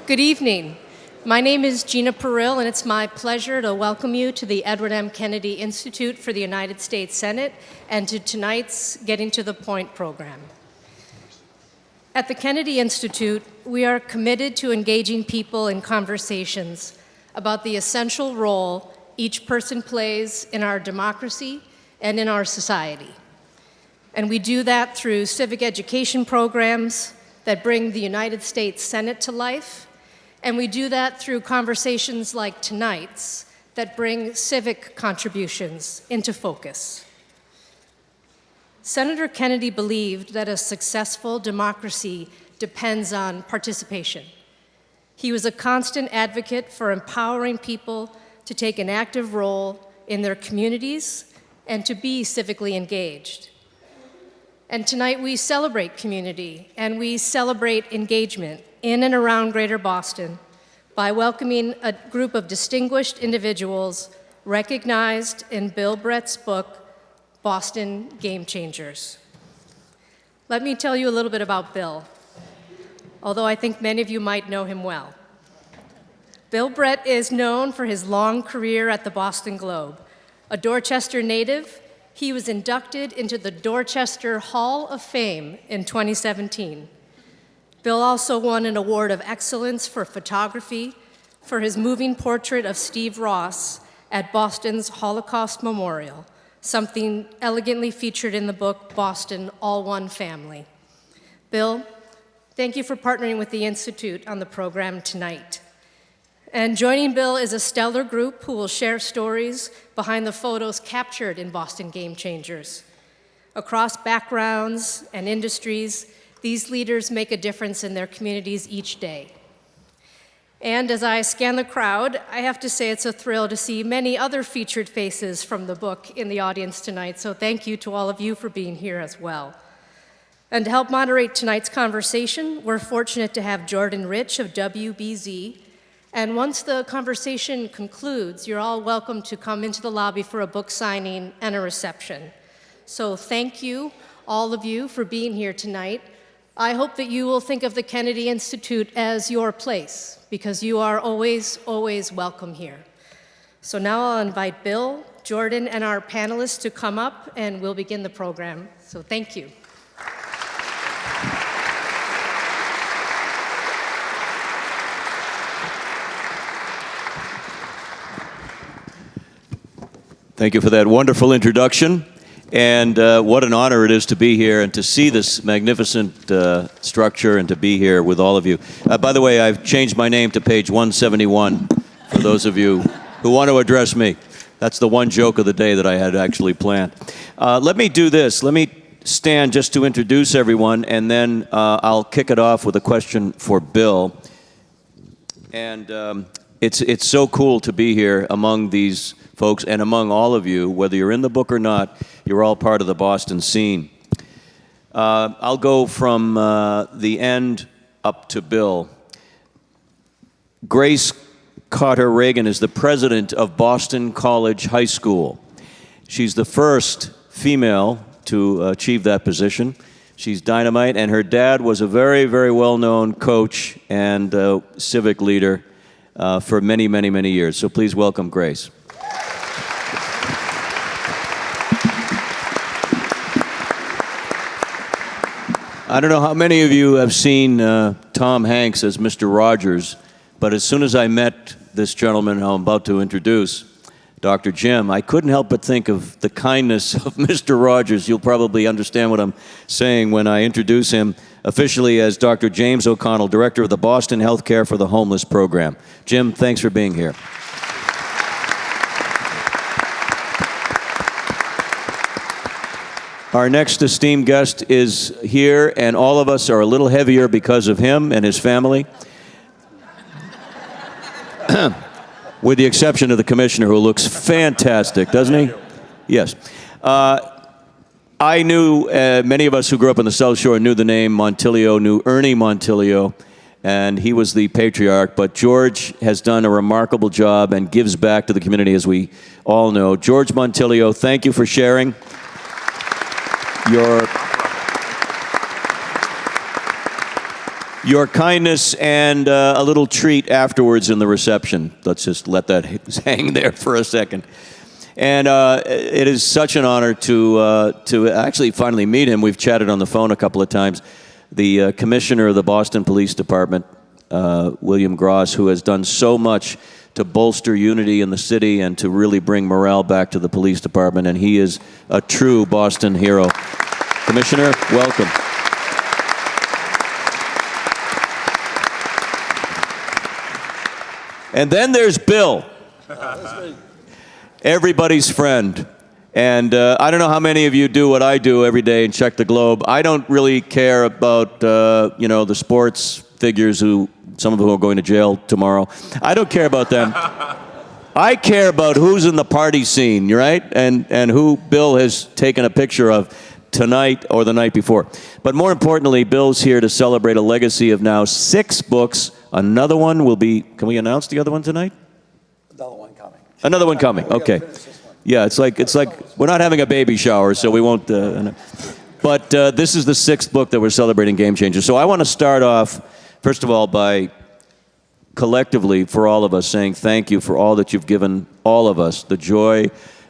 Good evening. My name is Gina Perrill, and it's my pleasure to welcome you to the Edward M. Kennedy Institute for the United States Senate and to tonight's Getting to the Point program. At the Kennedy Institute, we are committed to engaging people in conversations about the essential role each person plays in our democracy and in our society. And we do that through civic education programs that bring the United States Senate to life, and we do that through conversations like tonight's that bring civic contributions into focus. Senator Kennedy believed that a successful democracy depends on participation. He was a constant advocate for empowering people to take an active role in their communities and to be civically engaged. And tonight we celebrate community and we celebrate engagement in and around Greater Boston by welcoming a group of distinguished individuals recognized in Bill Brett's book, Boston Game Changers. Let me tell you a little bit about Bill, although I think many of you might know him well. Bill Brett is known for his long career at the Boston Globe. A Dorchester native, he was inducted into the Dorchester Hall of Fame in 2017. Bill also won an award of excellence for photography for his moving portrait of Steve Ross at Boston's Holocaust Memorial, something elegantly featured in the book Boston, All One Family. Bill, thank you for partnering with the Institute on the program tonight. And joining Bill is a stellar group who will share stories behind the photos captured in Boston Game Changers. Across backgrounds and industries, these leaders make a difference in their communities each day. And as I scan the crowd, I have to say it's a thrill to see many other featured faces from the book in the audience tonight, so thank you to all of you for being here as well. And to help moderate tonight's conversation, we're fortunate to have Jordan Rich of WBZ. And once the conversation concludes, you're all welcome to come into the lobby for a book signing and a reception. So thank you, all of you, for being here tonight. I hope that you will think of the Kennedy Institute as your place, because you are always, always welcome here. So now I'll invite Bill, Jordan, and our panelists to come up, and we'll begin the program. So thank you. Thank you for that wonderful introduction. And what an honor it is to be here and to see this magnificent structure and to be here with all of you. By the way, I've changed my name to page 171 for those of you who want to address me. That's the one joke of the day that I had actually planned. Let me do this. Let me stand just to introduce everyone, and then I'll kick it off with a question for Bill. And it's so cool to be here among these folks and among all of you, whether you're in the book or not. You're all part of the Boston scene. I'll go from the end up to Bill. Grace Carter Reagan is the president of Boston College High School. She's the first female to achieve that position. She's dynamite, and her dad was a very, very well-known coach and civic leader for many, many, many years. So please welcome Grace. I don't know how many of you have seen Tom Hanks as Mr. Rogers, but as soon as I met this gentleman who I'm about to introduce, Dr. Jim, I couldn't help but think of the kindness of Mr. Rogers. You'll probably understand what I'm saying when I introduce him officially as Dr. James O'Connell, Director of the Boston Healthcare for the Homeless Program. Jim, thanks for being here. Our next esteemed guest is here, and all of us are a little heavier because of him and his family. With the exception of the commissioner, who looks fantastic, doesn't he? Yes. I knew, many of us who grew up on the South Shore knew the name Montilio, knew Ernie Montilio, and he was the patriarch, but George has done a remarkable job and gives back to the community, as we all know. George Montilio, thank you for sharing your kindness and a little treat afterwards in the reception. Let's just let that hang there for a second. And it is such an honor to actually finally meet him. We've chatted on the phone a couple of times. The commissioner of the Boston Police Department, William Gross, who has done so much to bolster unity in the city and to really bring morale back to the police department. And he is a true Boston hero. Commissioner, welcome. And then there's Bill, everybody's friend. And I don't know how many of you do what I do every day and check the globe. I don't really care about, the sports figures some of whom are going to jail tomorrow. I don't care about them. I care about who's in the party scene, right? And who Bill has taken a picture of tonight or the night before. But more importantly, Bill's here to celebrate a legacy of now 6 books. Another one will be, can we announce the other one tonight? Another one coming. Another one coming, okay. Yeah, it's like we're not having a baby shower, so we won't. But this is the 6th book that we're celebrating, Game Changer. So I want to start off, first of all, by collectively, for all of us, saying thank you for all that you've given all of us, the joy,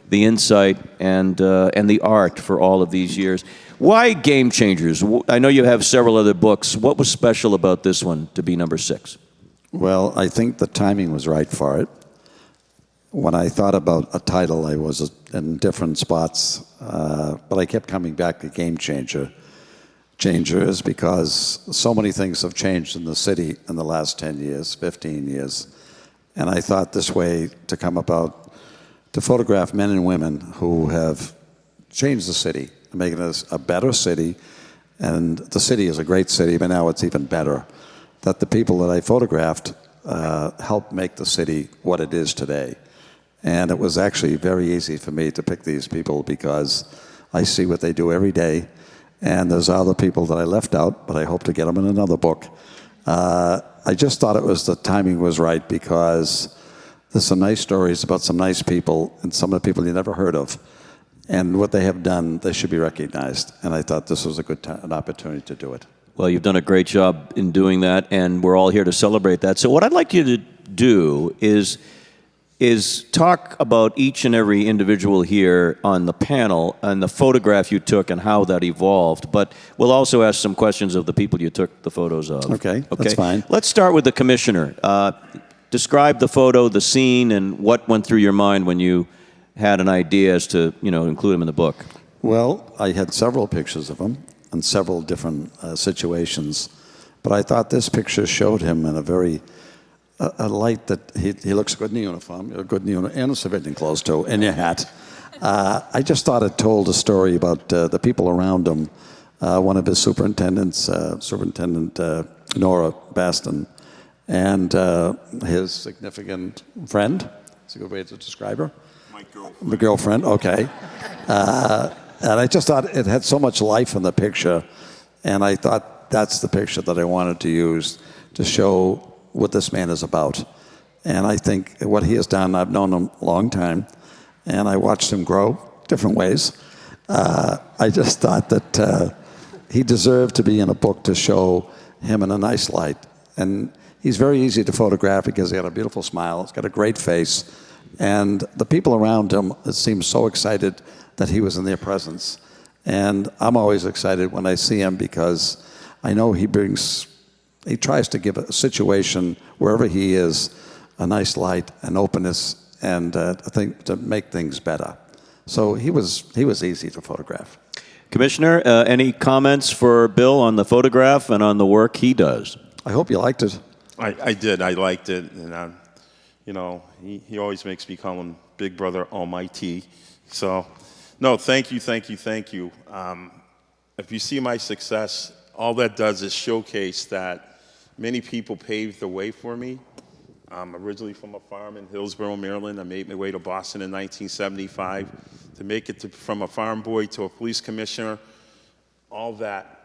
the insight, and the art for all of these years. Why Game Changers? I know you have several other books. What was special about this one to be number 6? Well, I think the timing was right for it. When I thought about a title, I was in different spots, but I kept coming back to Game Changer. Changers, because so many things have changed in the city in the last 10 years, 15 years. And I thought this way to come about, to photograph men and women who have changed the city, making us a better city. And the city is a great city, but now it's even better. That the people that I photographed helped make the city what it is today. And it was actually very easy for me to pick these people because I see what they do every day. And there's other people that I left out, but I hope to get them in another book. I just thought the timing was right because there's some nice stories about some nice people and some of the people you never heard of. And what they have done, they should be recognized. And I thought this was an opportunity to do it. Well, you've done a great job in doing that, and we're all here to celebrate that. So what I'd like you to do is talk about each and every individual here on the panel and the photograph you took and how that evolved. But we'll also ask some questions of the people you took the photos of. Okay, that's fine. Let's start with the commissioner. Describe the photo, the scene, and what went through your mind when you had an idea as to, include him in the book. Well, I had several pictures of him in several different situations, but I thought this picture showed him in a light that he looks good in the uniform, and civilian clothes too, and your hat. I just thought it told a story about the people around him. One of his superintendents, Superintendent Nora Baston, and his significant friend. That's a good way to describe her. My girlfriend, okay. And I just thought it had so much life in the picture, and I thought that's the picture that I wanted to use to show what this man is about. And I think what he has done, I've known him a long time, and I watched him grow different ways. I just thought that he deserved to be in a book to show him in a nice light. And he's very easy to photograph because he got a beautiful smile, he's got a great face, and the people around him seemed so excited that he was in their presence. And I'm always excited when I see him because I know he tries to give a situation wherever he is a nice light and openness and I think to make things better. So he was easy to photograph. Commissioner, any comments for Bill on the photograph and on the work he does? I hope you liked it. I did. I liked it. And, he always makes me call him Big Brother Almighty. So, no, thank you. If you see my success, all that does is showcase that many people paved the way for me. I'm originally from a farm in Hillsborough, Maryland. I made my way to Boston in 1975. To make it from a farm boy to a police commissioner, all that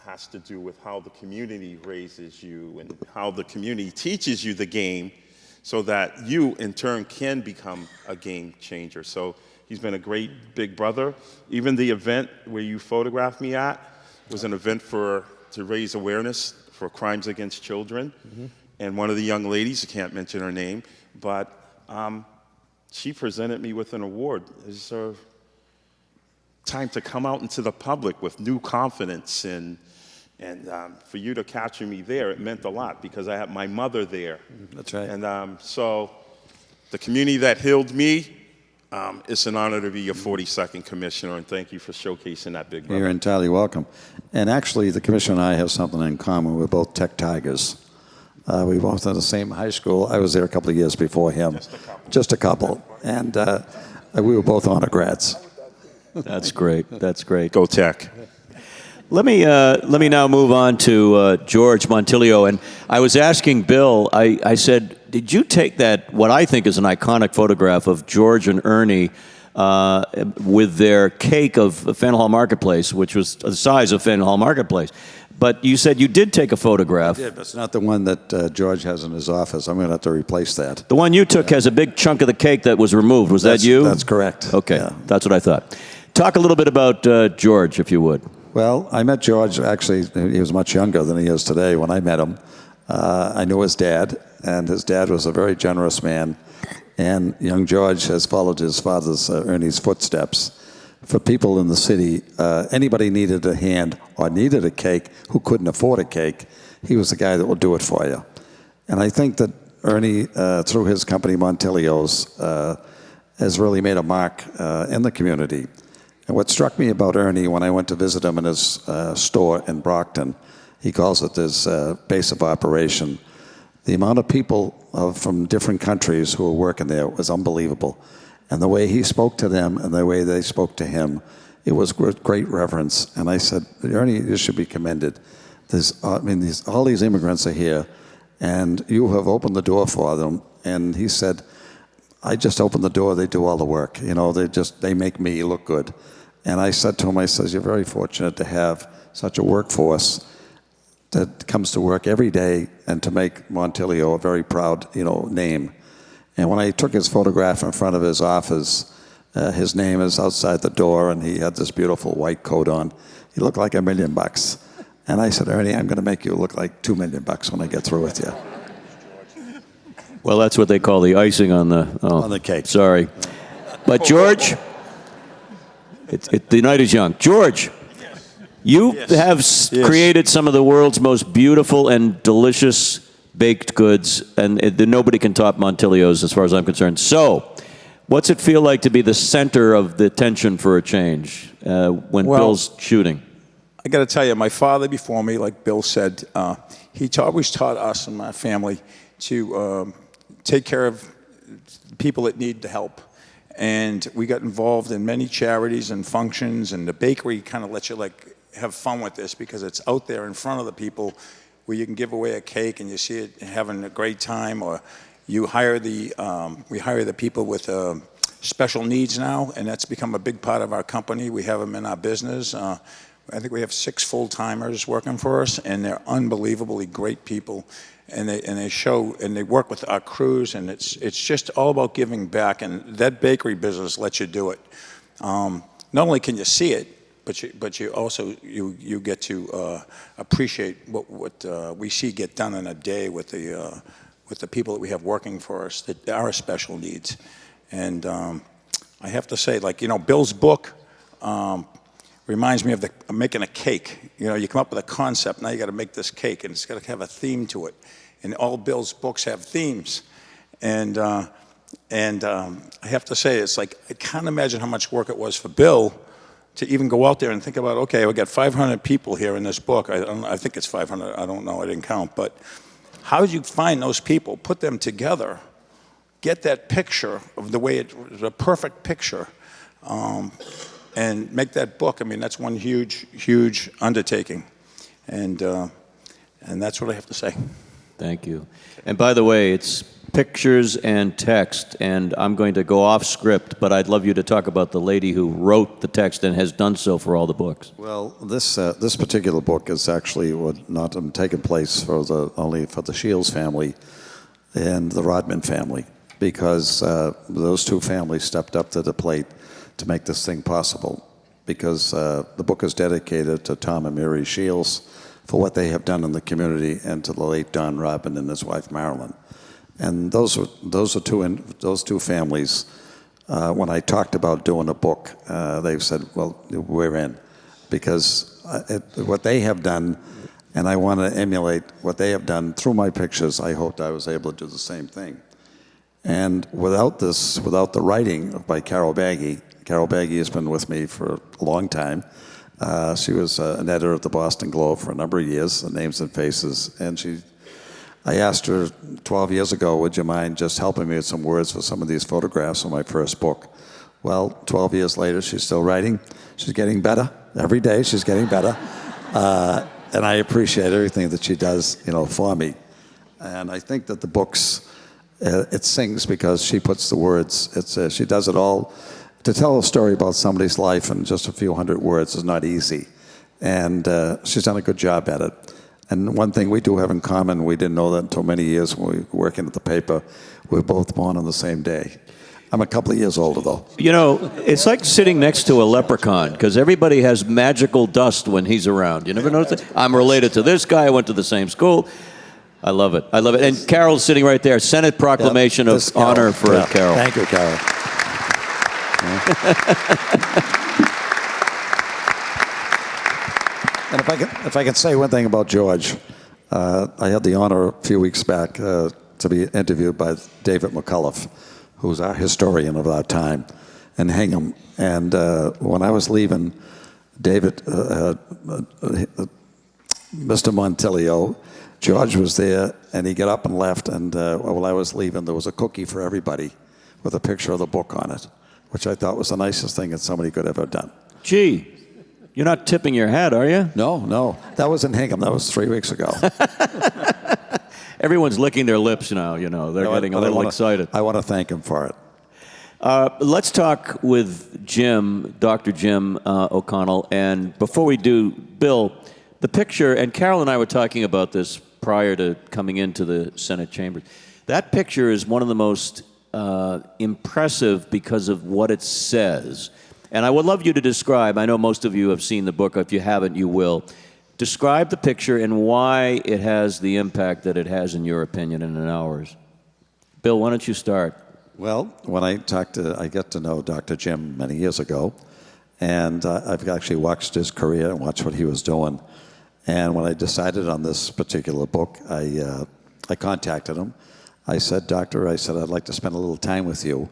has to do with how the community raises you and how the community teaches you the game so that you, in turn, can become a game changer. So he's been a great big brother. Even the event where you photographed me at was an event for to raise awareness for crimes against children. And one of the young ladies, I can't mention her name, but she presented me with an award. It's time to come out into the public with new confidence, and for you to capture me there, it meant a lot because I had my mother there. That's right. And so the community that healed me, it's an honor to be your 42nd commissioner, and thank you for showcasing that, big brother. You're entirely welcome. And actually, the commissioner and I have something in common. We're both Tech Tigers. We both went to the same high school. I was there a couple of years before him. Just a couple. And we were both honor grads. That's great. That's great. Go Tech. Let me now move on to George Montilio. And I was asking Bill, I said, did you take that, what I think is an iconic photograph of George and Ernie with their cake of Faneuil Hall Marketplace, which was the size of Faneuil Hall Marketplace? But you said you did take a photograph. I did, but it's not the one that George has in his office. I'm going to have to replace that. The one you took has a big chunk of the cake that was removed. Was that you? That's correct. Okay, Yeah. that's what I thought. Talk a little bit about George, if you would. Well, I met George, actually, he was much younger than he is today when I met him. I knew his dad, and his dad was a very generous man. And young George has followed his father's, Ernie's, footsteps. For people in the city, anybody needed a hand or needed a cake who couldn't afford a cake, he was the guy that would do it for you. And I think that Ernie, through his company Montilio's, has really made a mark in the community. And what struck me about Ernie when I went to visit him in his store in Brockton, he calls it his base of operation. The amount of people from different countries who were working there was unbelievable. And the way he spoke to them and the way they spoke to him, it was with great reverence. And I said, Ernie, you should be commended. All these immigrants are here, and you have opened the door for them. And he said, I just open the door, they do all the work. You know, they make me look good. And I said to him, I says, you're very fortunate to have such a workforce that comes to work every day and to make Montilio a very proud, name. And when I took his photograph in front of his office, his name is outside the door, and he had this beautiful white coat on. He looked like $1 million. And I said, Ernie, I'm going to make you look like $2 million when I get through with you. Well, that's what they call the icing on the cake. Sorry. But George, the night is young. George, you have created some of the world's most beautiful and delicious baked goods, and nobody can top Montilio's as far as I'm concerned. So, what's it feel like to be the center of the attention for a change when Bill's shooting? I got to tell you, my father before me, like Bill said, he always taught us and my family to take care of people that need the help. And we got involved in many charities and functions, and the bakery kind of lets you have fun with this because it's out there in front of the people where you can give away a cake and you see it having a great time, or you hire we hire the people with special needs now, and that's become a big part of our company. We have them in our business. I think we have 6 full-timers working for us, and they're unbelievably great people. And they work with our crews, and it's just all about giving back. And that bakery business lets you do it. Not only can you see it, but you also you get to appreciate what we see get done in a day with the people that we have working for us that are special needs. And I have to say, Bill's book reminds me of making a cake. You come up with a concept, now you got to make this cake, and it's got to have a theme to it. And all Bill's books have themes. And I have to say, it's I can't imagine how much work it was for Bill to even go out there and think about, okay, we got 500 people here in this book. I think it's 500. I don't know. I didn't count. But how did you find those people, put them together, get that picture of the perfect picture, and make that book? I mean, that's one huge, huge undertaking. And that's what I have to say. Thank you. And by the way, it's pictures and text, and I'm going to go off script, but I'd love you to talk about the lady who wrote the text and has done so for all the books. Well, this particular book is actually not taken place only for the Shields family and the Rodman family, because those 2 families stepped up to the plate to make this thing possible. Because the book is dedicated to Tom and Mary Shields for what they have done in the community, and to the late Don Robin and his wife Marilyn. And those two families. When I talked about doing a book, they said, "Well, we're in," because what they have done, and I want to emulate what they have done through my pictures. I hoped I was able to do the same thing. And without the writing by Carol Baggy has been with me for a long time. She was an editor at the Boston Globe for a number of years, Names and Faces, and I asked her 12 years ago, would you mind just helping me with some words for some of these photographs in my first book? Well, 12 years later, she's still writing. She's getting better. Every day she's getting better. And I appreciate everything that she does, for me. And I think that the books, it sings because she puts the words. She does it all. To tell a story about somebody's life in just a few hundred words is not easy. And she's done a good job at it. And one thing we do have in common, we didn't know that until many years when we were working at the paper, we were both born on the same day. I'm a couple of years older, though. It's like sitting next to a leprechaun, because everybody has magical dust when he's around. You never notice that? I'm related to this guy. I went to the same school. I love it. I love it. And Carol's sitting right there. Senate proclamation of honor for Carol. Thank you, Carol. And if I can say one thing about George, I had the honor a few weeks back to be interviewed by David McCullough, who's our historian of our time, and Hingham. And when I was leaving, David, Mr. Montilio, George was there, and he got up and left. And while I was leaving, there was a cookie for everybody with a picture of the book on it, which I thought was the nicest thing that somebody could ever have done. Gee, you're not tipping your hat, are you? No. That was in Hingham. That was 3 weeks ago. Everyone's licking their lips now, They're getting a little excited. I want to thank him for it. Let's talk with Jim, Dr. Jim O'Connell. And before we do, Bill, the picture, and Carol and I were talking about this prior to coming into the Senate chambers. That picture is one of the most impressive because of what it says. And I would love you to describe, I know most of you have seen the book, if you haven't, you will. Describe the picture and why it has the impact that it has in your opinion and in ours. Bill, why don't you start? Well, when I got to know Dr. Jim many years ago, and I've actually watched his career and watched what he was doing. And when I decided on this particular book, I contacted him. I said, Doctor, I'd like to spend a little time with you.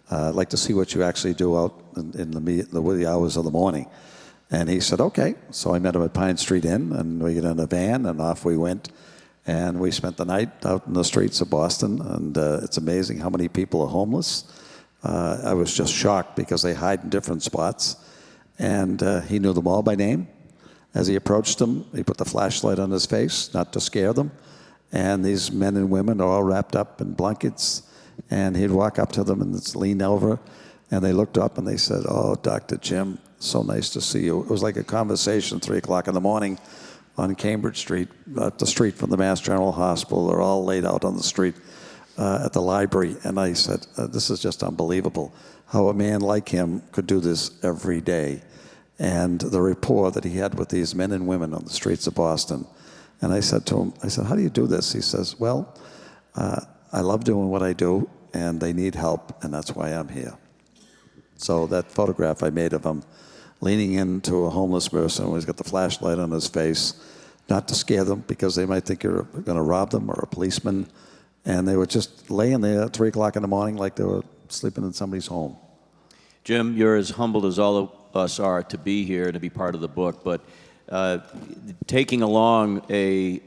I'd like to see what you actually do out in the wee hours of the morning. And he said, okay. So I met him at Pine Street Inn, and we got in a van, and off we went. And we spent the night out in the streets of Boston, and it's amazing how many people are homeless. I was just shocked because they hide in different spots. And he knew them all by name. As he approached them, he put the flashlight on his face, not to scare them. And these men and women are all wrapped up in blankets. And he'd walk up to them and just lean over, and they looked up and they said, "Oh, Dr. Jim, so nice to see you." It was like a conversation, 3 o'clock in the morning on Cambridge Street, up the street from the Mass General Hospital. They're all laid out on the street at the library. And I said, this is just unbelievable, how a man like him could do this every day. And the rapport that he had with these men and women on the streets of Boston. And I said to him, how do you do this? He says, well, I love doing what I do, and they need help, and that's why I'm here. So that photograph I made of him leaning into a homeless person, he's got the flashlight on his face, not to scare them because they might think you're going to rob them or a policeman, and they were just laying there at 3 o'clock in the morning like they were sleeping in somebody's home. Jim, you're as humbled as all of us are to be here and to be part of the book, but taking along a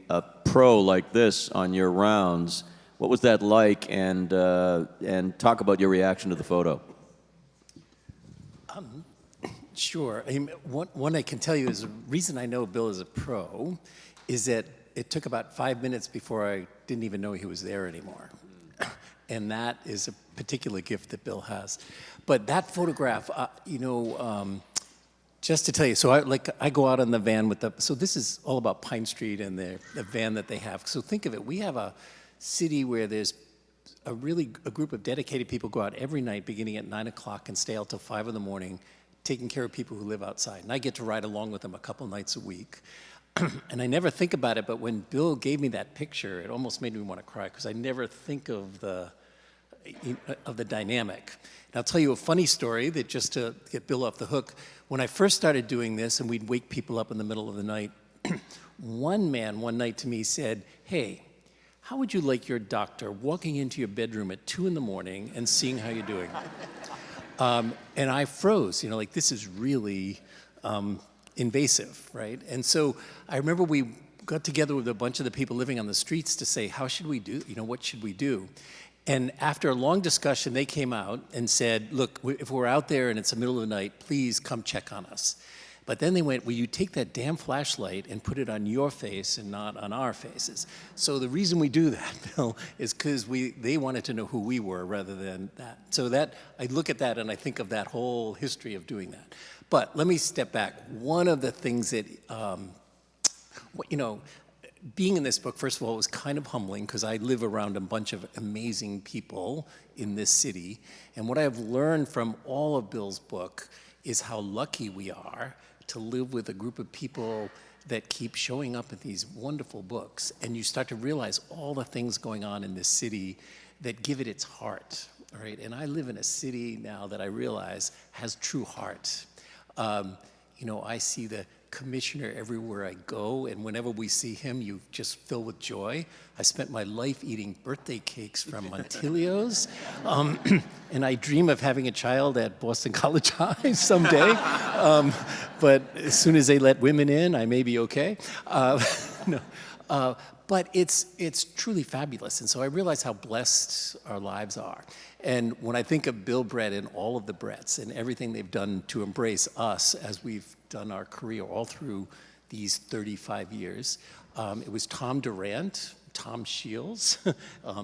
pro like this on your rounds, what was that like? And talk about your reaction to the photo. Sure. I mean, one I can tell you is the reason I know Bill is a pro is that it took about 5 minutes before I didn't even know he was there anymore. And that is a particular gift that Bill has. But that photograph, just to tell you, so I go out in the van with so this is all about Pine Street and the van that they have. So think of it, we have a city where there's a group of dedicated people go out every night beginning at 9 o'clock and stay out till 5 in the morning taking care of people who live outside. And I get to ride along with them a couple nights a week. And I never think about it, but when Bill gave me that picture, it almost made me want to cry because I never think of the dynamic. And I'll tell you a funny story that just to get Bill off the hook. When I first started doing this and we'd wake people up in the middle of the night, one man one night to me said, "Hey, how would you like your doctor walking into your bedroom at 2 in the morning and seeing how you're doing?" And I froze, like this is really invasive, right? And so I remember we got together with a bunch of the people living on the streets to say, how should we do, what should we do? And after a long discussion, they came out and said, look, if we're out there and it's the middle of the night, please come check on us. But then they went, will you take that damn flashlight and put it on your face and not on our faces? So the reason we do that, Bill, is because they wanted to know who we were rather than that. So that, I look at that and I think of that whole history of doing that. But let me step back. One of the things that, being in this book, first of all, was kind of humbling because I live around a bunch of amazing people in this city. And what I've learned from all of Bill's book is how lucky we are to live with a group of people that keep showing up in these wonderful books. And you start to realize all the things going on in this city that give it its heart, all right? And I live in a city now that I realize has true heart. I see the commissioner everywhere I go, and whenever we see him, you just fill with joy. I spent my life eating birthday cakes from Montilio's, and I dream of having a child at Boston College High someday. But as soon as they let women in, I may be okay. But it's truly fabulous, and so I realize how blessed our lives are. And when I think of Bill Brett and all of the Bretts and everything they've done to embrace us as we've done our career all through these 35 years, it was Tom Durant, Tom Shields,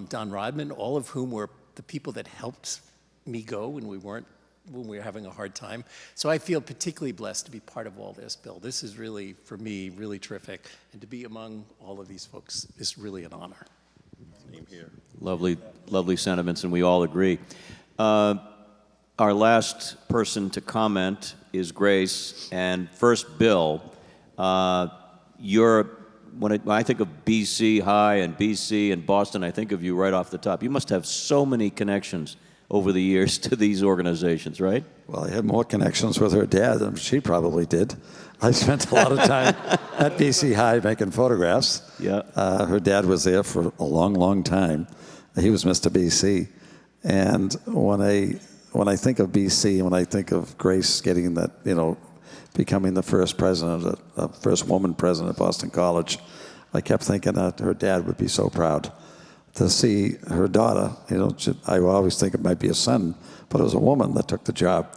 Don Rodman, all of whom were the people that helped me go when we were having a hard time. So I feel particularly blessed to be part of all this, Bill. This is really, for me, really terrific. And to be among all of these folks is really an honor. Same here. Lovely, lovely sentiments, and we all agree. Our last person to comment is Grace. And first, Bill, when I think of BC High and BC and Boston, I think of you right off the top. You must have so many connections over the years to these organizations, right? Well, I had more connections with her dad than she probably did. I spent a lot of time at BC High making photographs. Yeah. Her dad was there for a long, long time. He was Mr. BC. And when I think of BC, when I think of Grace getting that, becoming the first president, first woman president of Boston College, I kept thinking that her dad would be so proud to see her daughter. I always think it might be a son, but it was a woman that took the job.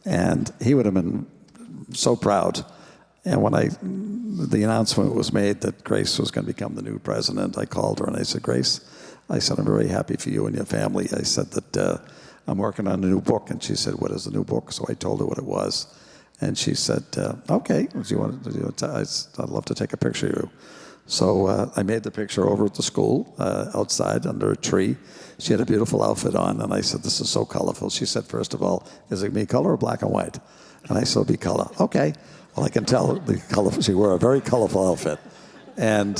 And he would have been so proud. And when the announcement was made that Grace was going to become the new president, I called her and I said, Grace, I'm very happy for you and your family. I said that I'm working on a new book. And she said, what is the new book? So I told her what it was. And she said, okay, I'd love to take a picture of you. So I made the picture over at the school, outside under a tree. She had a beautiful outfit on, and I said, this is so colorful. She said, first of all, is it me color or black and white? And I said, it'll be color. Okay. Well, I can tell the color. She wore a very colorful outfit. And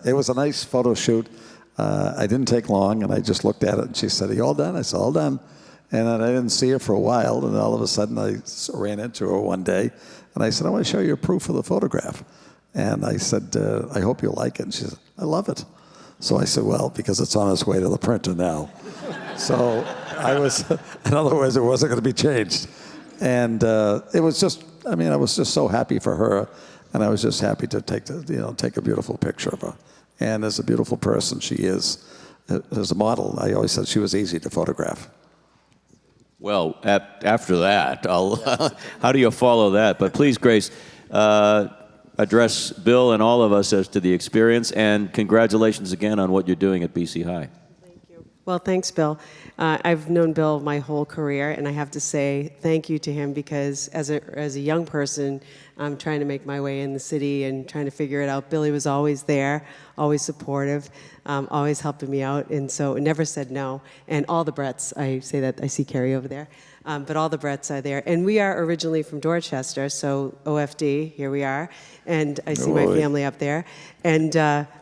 it was a nice photo shoot. I didn't take long, and I just looked at it, and she said, are you all done? I said, all done. And then I didn't see her for a while, and all of a sudden I ran into her one day, and I said, I want to show you a proof of the photograph. And I said, I hope you like it. And she said, I love it. So I said, well, because it's on its way to the printer now. So in other words, it wasn't going to be changed. And it was just, I was just so happy for her. And I was just happy to take a beautiful picture of her. And as a beautiful person she is, as a model, I always said she was easy to photograph. Well, after that, how do you follow that? But please, Grace, address Bill and all of us as to the experience, and congratulations again on what you're doing at BC High. Thank you. Well, thanks, Bill. I've known Bill my whole career, and I have to say thank you to him because as a young person, trying to make my way in the city and trying to figure it out. Billy was always there, always supportive, always helping me out, and so never said no. And all the Bretts, I say that, I see Carrie over there, but all the Bretts are there. And we are originally from Dorchester, so OFD, here we are. And I see my family up there. And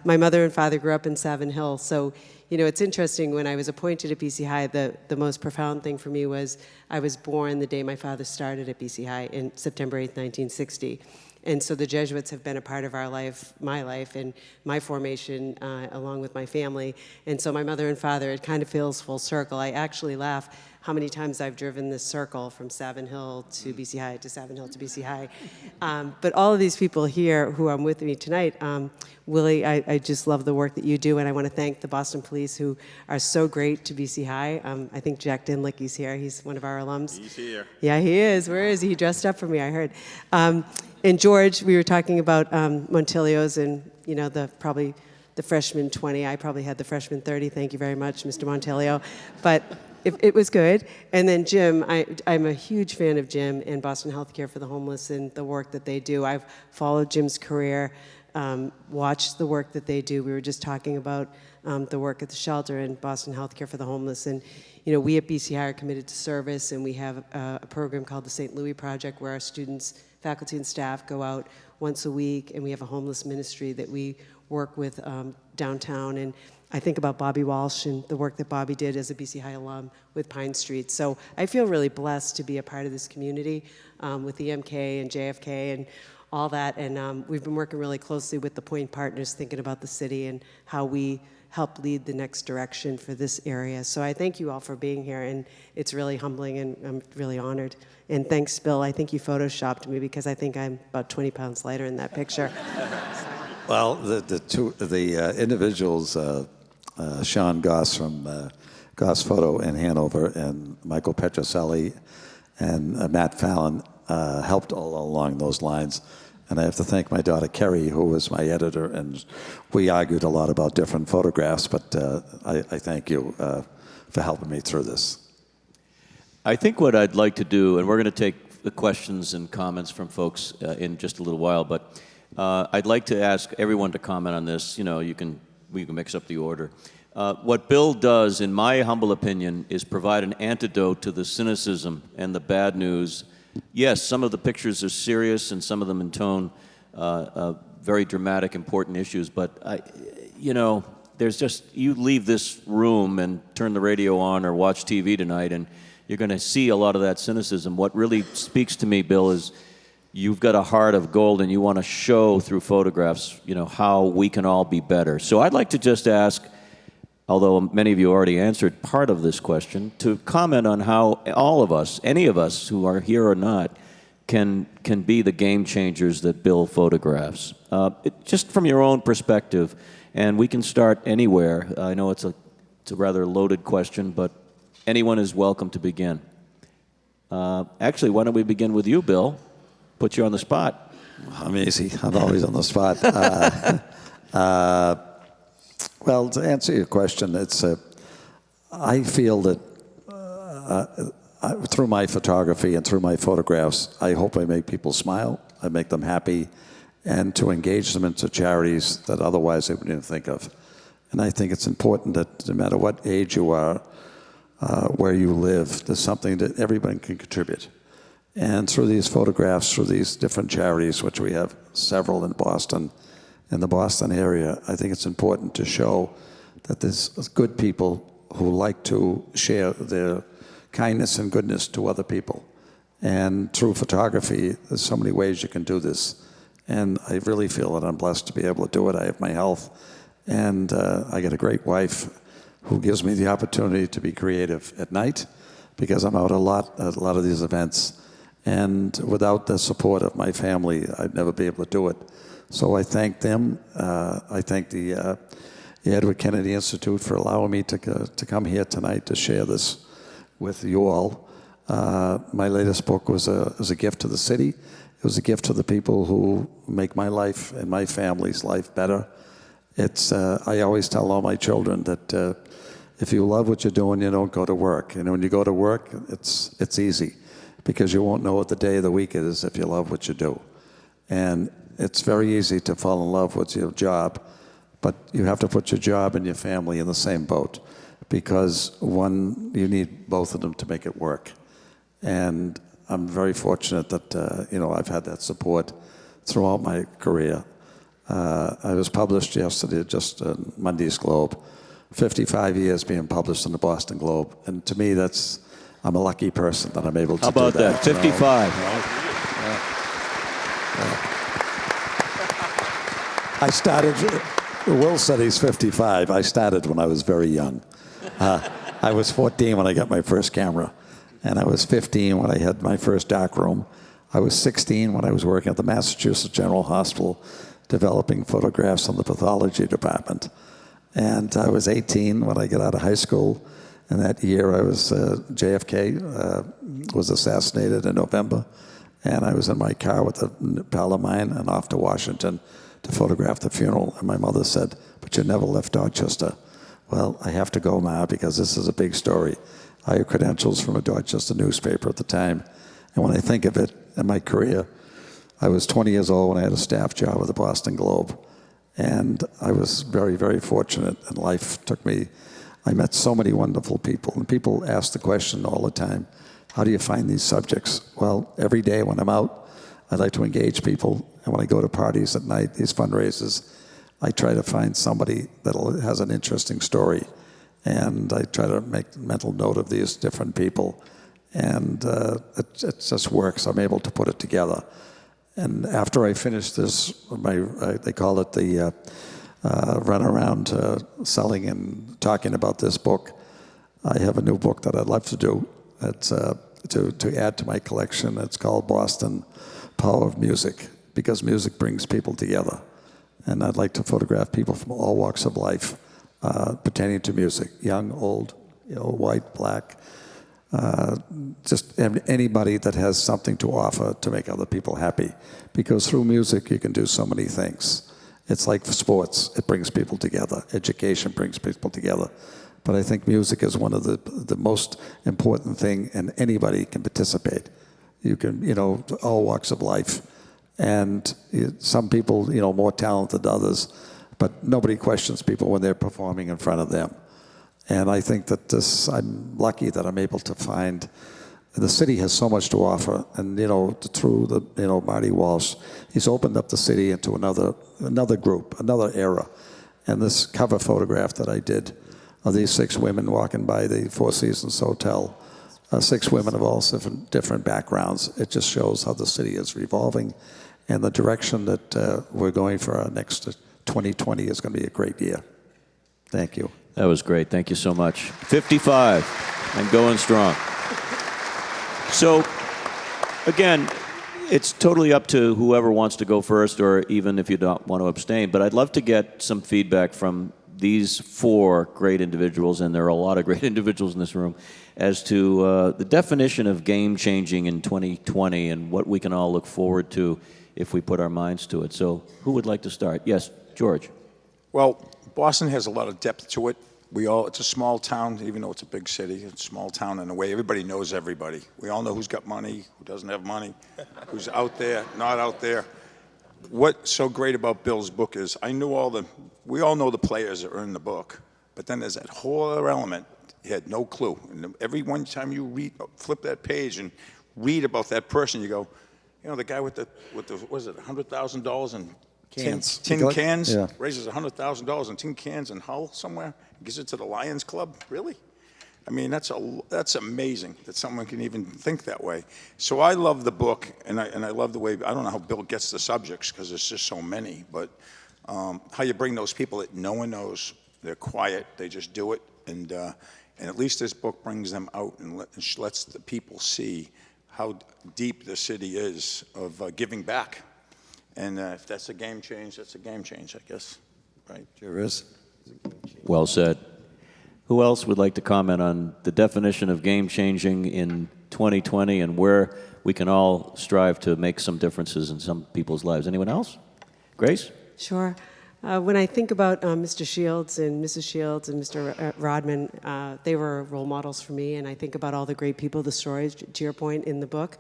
my mother and father grew up in Savin Hill, so you know, it's interesting, when I was appointed at BC High, the most profound thing for me was I was born the day my father started at BC High in September 8th, 1960. And so the Jesuits have been a part of our life, my life, and my formation, along with my family. And so my mother and father, it kind of feels full circle. I actually laugh how many times I've driven this circle from Savin Hill to BC High to Savin Hill to BC High. But all of these people here who are with me tonight, Willie, I just love the work that you do, and I want to thank the Boston Police who are so great to BC High. I think Jack Dinlicky's here. He's one of our alums. He's here. Yeah, he is. Where is he? He dressed up for me, I heard. And George, we were talking about Montilios and, you know, probably the freshman 20. I probably had the freshman 30. Thank you very much, Mr. Montilio. But it was good. And then Jim, I'm a huge fan of Jim and Boston Healthcare for the Homeless and the work that they do. I've followed Jim's career, watched the work that they do. We were just talking about the work at the shelter and Boston Healthcare for the Homeless. And, you know, we at BCI are committed to service, and we have a program called the St. Louis Project where our students, faculty, and staff go out once a week, and we have a homeless ministry that we work with downtown. And I think about Bobby Walsh and the work that Bobby did as a BC High alum with Pine Street. So I feel really blessed to be a part of this community with the MK and JFK and all that. And we've been working really closely with the Point Partners, thinking about the city and how we help lead the next direction for this area. So I thank you all for being here, and it's really humbling, and I'm really honored. And thanks, Bill. I think you photoshopped me because I think I'm about 20 pounds lighter in that picture. Well, the individuals, Sean Goss from Goss Photo in Hanover, and Michael Petroselli and Matt Fallon helped all along those lines. And I have to thank my daughter Kerry, who was my editor, and we argued a lot about different photographs, but I thank you for helping me through this. I think what I'd like to do, and we're going to take the questions and comments from folks in just a little while, but I'd like to ask everyone to comment on this. You know, we can mix up the order. What Bill does, in my humble opinion, is provide an antidote to the cynicism and the bad news. Yes, some of the pictures are serious, and some of them in tone very dramatic, important issues. But you know, there's just, you leave this room and turn the radio on or watch TV tonight, and you're going to see a lot of that cynicism. What really speaks to me, Bill, is you've got a heart of gold, and you want to show through photographs, you know, how we can all be better. So I'd like to just ask, although many of you already answered part of this question, to comment on how all of us, any of us who are here or not, can be the game changers that Bill photographs. Just from your own perspective, and we can start anywhere. I know it's a rather loaded question, but anyone is welcome to begin. Actually, why don't we begin with you, Bill? Put you on the spot. I'm easy. I'm always on the spot. Well, to answer your question, I feel that through my photography and through my photographs, I hope I make people smile, I make them happy, and to engage them into charities that otherwise they wouldn't even think of. And I think it's important that no matter what age you are, where you live, there's something that everybody can contribute. And through these photographs, through these different charities, which we have several in Boston, in the Boston area, I think it's important to show that there's good people who like to share their kindness and goodness to other people. And through photography, there's so many ways you can do this. And I really feel that I'm blessed to be able to do it. I have my health, and I got a great wife who gives me the opportunity to be creative at night, because I'm out a lot of these events. And without the support of my family, I'd never be able to do it. So I thank them. I thank the Edward Kennedy Institute for allowing me to come here tonight to share this with you all. My latest book was a gift to the city. It was a gift to the people who make my life and my family's life better. I always tell all my children that if you love what you're doing, you don't go to work. And when you go to work, it's easy, because you won't know what the day of the week is if you love what you do. And it's very easy to fall in love with your job, but you have to put your job and your family in the same boat, because one, you need both of them to make it work. And I'm very fortunate that I've had that support throughout my career. I was published yesterday, just Monday's Globe, 55 years being published in the Boston Globe, and to me, I'm a lucky person that I'm able to do that. How about that? 55. I started, Will said he's 55. I started when I was very young. I was 14 when I got my first camera, and I was 15 when I had my first darkroom. I was 16 when I was working at the Massachusetts General Hospital developing photographs on the pathology department. And I was 18 when I got out of high school, and that year I was, JFK was assassinated in November, and I was in my car with a pal of mine and off to Washington to photograph the funeral. And my mother said, "But you never left Dorchester." Well, I have to go, Ma, because this is a big story. I have credentials from a Dorchester newspaper at the time. And when I think of it in my career, I was 20 years old when I had a staff job with the Boston Globe. And I was very, very fortunate, and life took me. I met so many wonderful people, and people ask the question all the time, how do you find these subjects? Well, every day when I'm out, I like to engage people, and when I go to parties at night, these fundraisers, I try to find somebody that has an interesting story, and I try to make mental note of these different people, and it just works. I'm able to put it together. And after I finished this, they call it the run around selling and talking about this book, I have a new book that I'd love to do. It's to add to my collection. It's called Boston, Power of Music, because music brings people together. And I'd like to photograph people from all walks of life pertaining to music, young, old, white, black, just anybody that has something to offer to make other people happy. Because through music, you can do so many things. It's like sports. It brings people together. Education brings people together. But I think music is one of the most important thing, and anybody can participate. You can, all walks of life. And some people, more talented than others, but nobody questions people when they're performing in front of them. And I think that I'm lucky that I'm able to find, the city has so much to offer. And, through Marty Walsh, he's opened up the city into another group, another era. And this cover photograph that I did of these 6 women walking by the Four Seasons Hotel, 6 women of all different backgrounds, it just shows how the city is revolving and the direction that we're going for our next 2020 is going to be a great year. Thank you. That was great. Thank you so much. 55 and going strong. So, again, it's totally up to whoever wants to go first, or even if you don't want to abstain. But I'd love to get some feedback from these 4 great individuals, and there are a lot of great individuals in this room, as to the definition of game-changing in 2020 and what we can all look forward to if we put our minds to it. So who would like to start? Yes, George. Well, Boston has a lot of depth to it. It's a small town, even though it's a big city. It's a small town in a way. Everybody knows everybody. We all know who's got money, who doesn't have money, who's out there, not out there. What's so great about Bill's book is we all know the players that are in the book, but then there's that whole other element. He had no clue. And every one time you flip that page and read about that person, you go, the guy with the what is it, $100,000 in tin cans, yeah. Raises $100,000 in tin cans in Hull somewhere, gives it to the Lions Club. Really? I mean, that's amazing that someone can even think that way. So I love the book, and I love the way, I don't know how Bill gets the subjects, because there's just so many, but how you bring those people that no one knows, they're quiet, they just do it, and at least this book brings them out and lets the people see how deep the city is of giving back. And if that's a game change, that's a game change, I guess, right? Sure is. Well said. Who else would like to comment on the definition of game-changing in 2020 and where we can all strive to make some differences in some people's lives? Anyone else? Grace? Sure. When I think about Mr. Shields and Mrs. Shields and Mr. Rodman, they were role models for me, and I think about all the great people, the stories, to your point, in the book.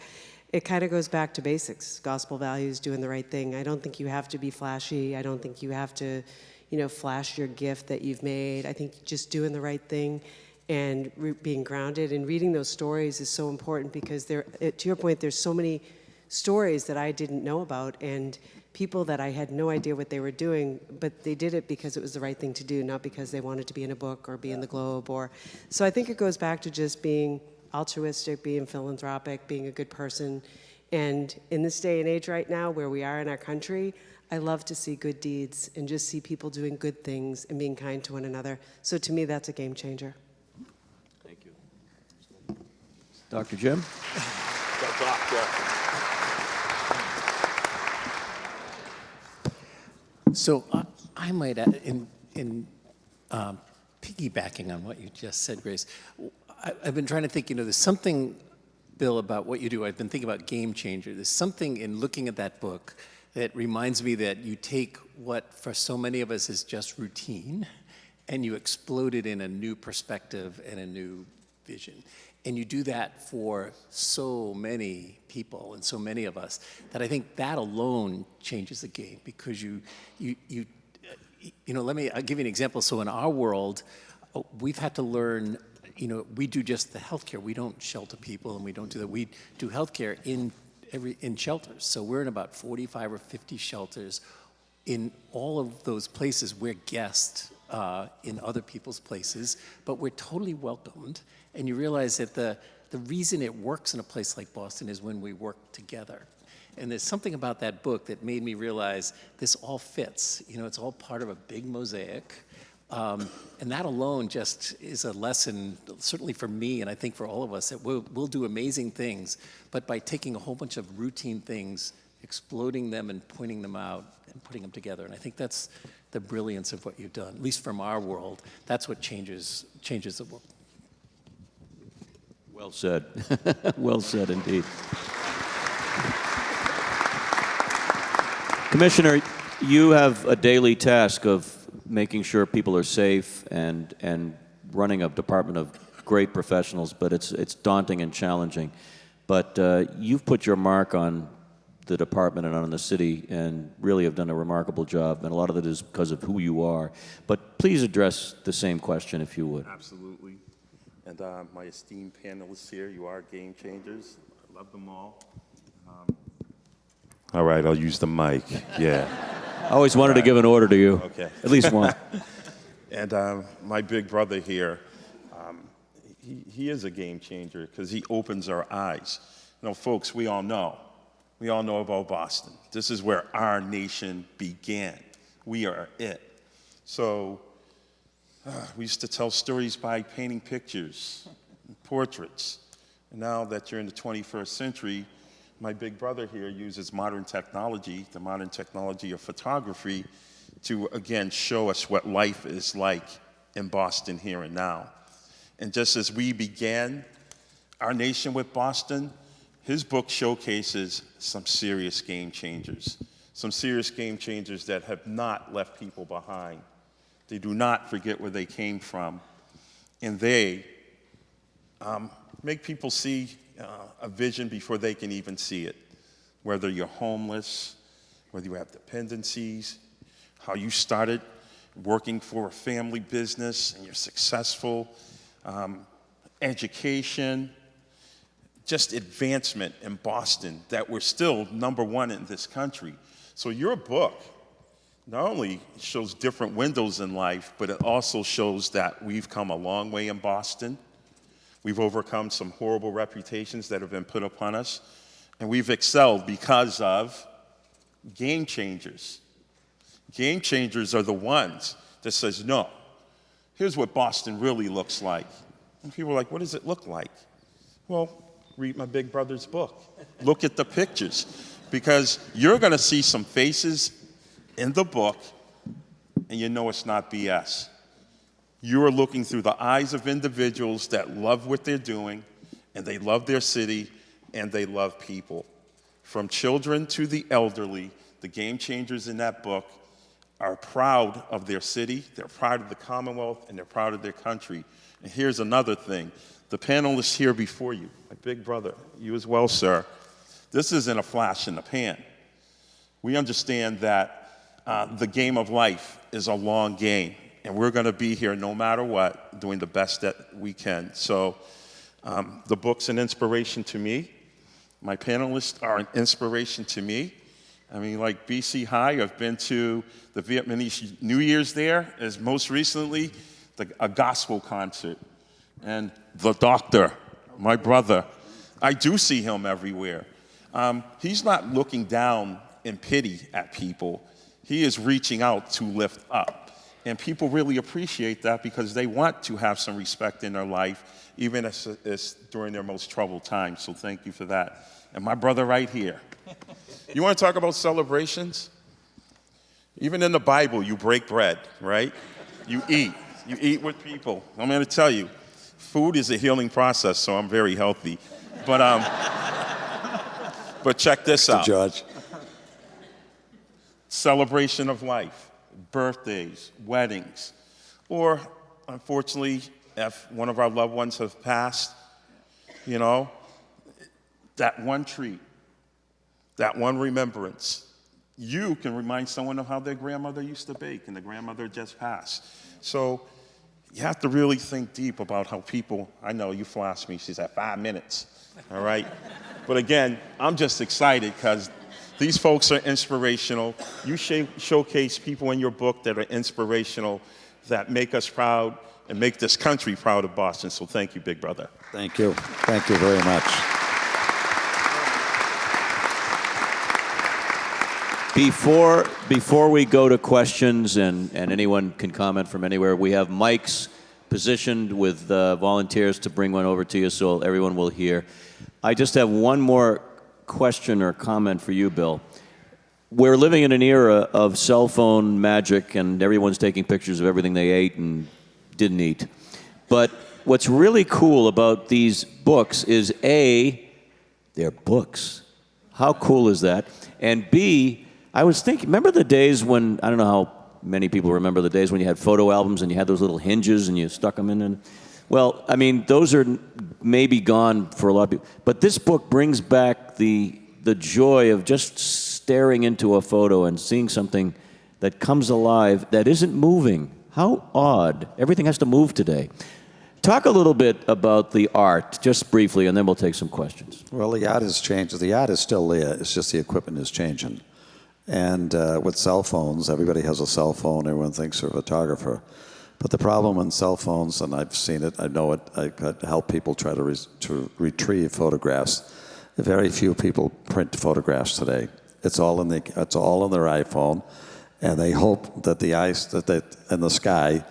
it kind of goes back to basics, gospel values, doing the right thing. I don't think you have to be flashy. I don't think you have to, flash your gift that you've made. I think just doing the right thing and being grounded and reading those stories is so important because to your point, there's so many stories that I didn't know about and people that I had no idea what they were doing, but they did it because it was the right thing to do, not because they wanted to be in a book or be in the Globe. So I think it goes back to just being altruistic, being philanthropic, being a good person. And in this day and age right now where we are in our country, I love to see good deeds and just see people doing good things and being kind to one another. So to me, that's a game changer. Thank you. Dr. Jim? So I might add, in piggybacking on what you just said, Grace, I've been trying to think, there's something, Bill, about what you do. I've been thinking about Game Changer. There's something in looking at that book that reminds me that you take what for so many of us is just routine and you explode it in a new perspective and a new vision. And you do that for so many people and so many of us that I think that alone changes the game because I'll give you an example. So in our world, we've had to learn, we do just the healthcare. We don't shelter people and we don't do that. We do healthcare in shelters. So we're in about 45 or 50 shelters. In all of those places, we're guests in other people's places, but we're totally welcomed. And you realize that the reason it works in a place like Boston is when we work together. And there's something about that book that made me realize this all fits. It's all part of a big mosaic. And that alone just is a lesson, certainly for me, and I think for all of us, that we'll do amazing things, but by taking a whole bunch of routine things, exploding them and pointing them out and putting them together. And I think that's the brilliance of what you've done, at least from our world. That's what changes the world. Well said. Well said indeed. Commissioner, you have a daily task of making sure people are safe and running a department of great professionals, but it's daunting and challenging. But you've put your mark on the department and on the city and really have done a remarkable job, and a lot of it is because of who you are. But please address the same question if you would. Absolutely. And my esteemed panelists here, you are game changers. I love them all. All right, I'll use the mic. Yeah. I always wanted to give an order to you. Okay. At least one. And my big brother here, he is a game changer because he opens our eyes. Folks, we all know about Boston. This is where our nation began. We are it. So we used to tell stories by painting pictures, portraits. And now that you're in the 21st century, my big brother here uses modern technology, the modern technology of photography, to again show us what life is like in Boston here and now. And just as we began our nation with Boston, his book showcases some serious game changers that have not left people behind. They do not forget where they came from, and they make people see a vision before they can even see it. Whether you're homeless, whether you have dependencies, how you started working for a family business and you're successful, education, just advancement in Boston, that we're still #1 in this country. So your book not only shows different windows in life, but it also shows that we've come a long way in Boston. We've overcome some horrible reputations that have been put upon us, and we've excelled because of game changers. Game changers are the ones that says, no, here's what Boston really looks like. And people are like, what does it look like? Well, read my big brother's book. Look at the pictures, because you're going to see some faces in the book, and you know it's not BS. You are looking through the eyes of individuals that love what they're doing, and they love their city, and they love people. From children to the elderly, the game changers in that book are proud of their city, they're proud of the Commonwealth, and they're proud of their country. And here's another thing. The panelists here before you, my big brother, you as well, sir, This isn't a flash in the pan. We understand that the game of life is a long game, and we're going to be here no matter what, doing the best that we can. So the book's an inspiration to me. My panelists are an inspiration to me. I mean, like BC High, I've been to the Vietnamese New Year's there, as most recently a gospel concert. And the doctor, my brother, I do see him everywhere. He's not looking down in pity at people. He is reaching out to lift up. And people really appreciate that because they want to have some respect in their life, even as during their most troubled times. So thank you for that. And my brother right here. You want to talk about celebrations? Even in the Bible, you break bread, right? You eat. You eat with people. I'm going to tell you, food is a healing process, so I'm very healthy. But check this out. George. Celebration of life, birthdays, weddings, or unfortunately, if one of our loved ones have passed, you know, that one treat, that one remembrance, you can remind someone of how their grandmother used to bake and the grandmother just passed. So you have to really think deep about how people, I know you flashed me, she's at 5 minutes, all right? But again, I'm just excited because these folks are inspirational. You showcase people in your book that are inspirational, that make us proud and make this country proud of Boston. So thank you, big brother. Thank you. Thank you very much. Before we go to questions and anyone can comment from anywhere, we have mics positioned with volunteers to bring one over to you so everyone will hear. I just have one more question or comment for you, Bill. We're living in an era of cell phone magic and everyone's taking pictures of everything they ate and didn't eat. But what's really cool about these books is A, they're books. How cool is that? And B, I was thinking, remember the days when, I don't know how many people remember the days when you had photo albums and you had those little hinges and you stuck them in? And, well, I mean, those are maybe gone for a lot of people. But this book brings back the joy of just staring into a photo and seeing something that comes alive that isn't moving. How odd. Everything has to move today. Talk a little bit about the art, just briefly, and then we'll take some questions. Well, the art has changed. The art is still there. It's just the equipment is changing. And with cell phones, everybody has a cell phone. Everyone thinks they're a photographer. But the problem in cell phones, and I've seen it, I know it, I help people try to retrieve photographs. Very few people print photographs today. It's all in their iPhone, and they hope that the ice that in the sky,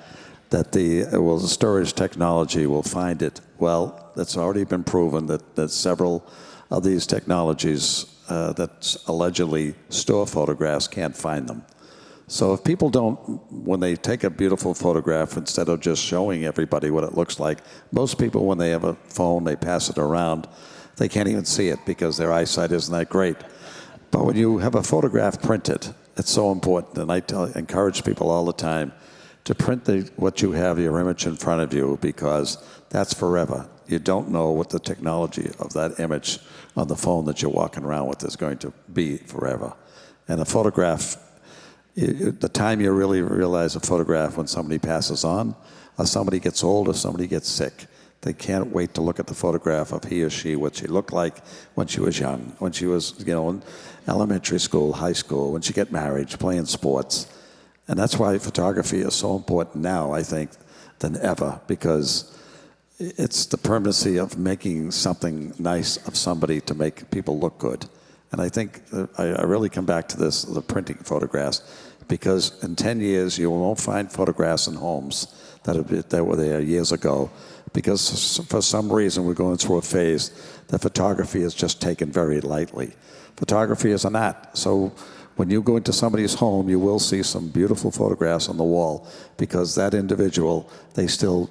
that the storage technology will find it. Well, it's already been proven that several of these technologies that allegedly store photographs can't find them. So if people don't, when they take a beautiful photograph, instead of just showing everybody what it looks like, most people, when they have a phone, they pass it around, they can't even see it because their eyesight isn't that great. But when you have a photograph printed, it's so important, and I encourage people all the time to print what you have, your image in front of you, because that's forever. You don't know what the technology of that image on the phone that you're walking around with is going to be forever. And a photograph, the time you really realize a photograph when somebody passes on, or somebody gets old, or somebody gets sick. They can't wait to look at the photograph of he or she, what she looked like when she was young, when she was, in elementary school, high school, when she got married, playing sports. And that's why photography is so important now, I think, than ever, because it's the permanency of making something nice of somebody to make people look good. And I think I really come back to this, the printing photographs, because in 10 years you won't find photographs in homes that were there years ago, because for some reason we're going through a phase that photography is just taken very lightly. Photography is an art. So when you go into somebody's home, you will see some beautiful photographs on the wall, because that individual, they still,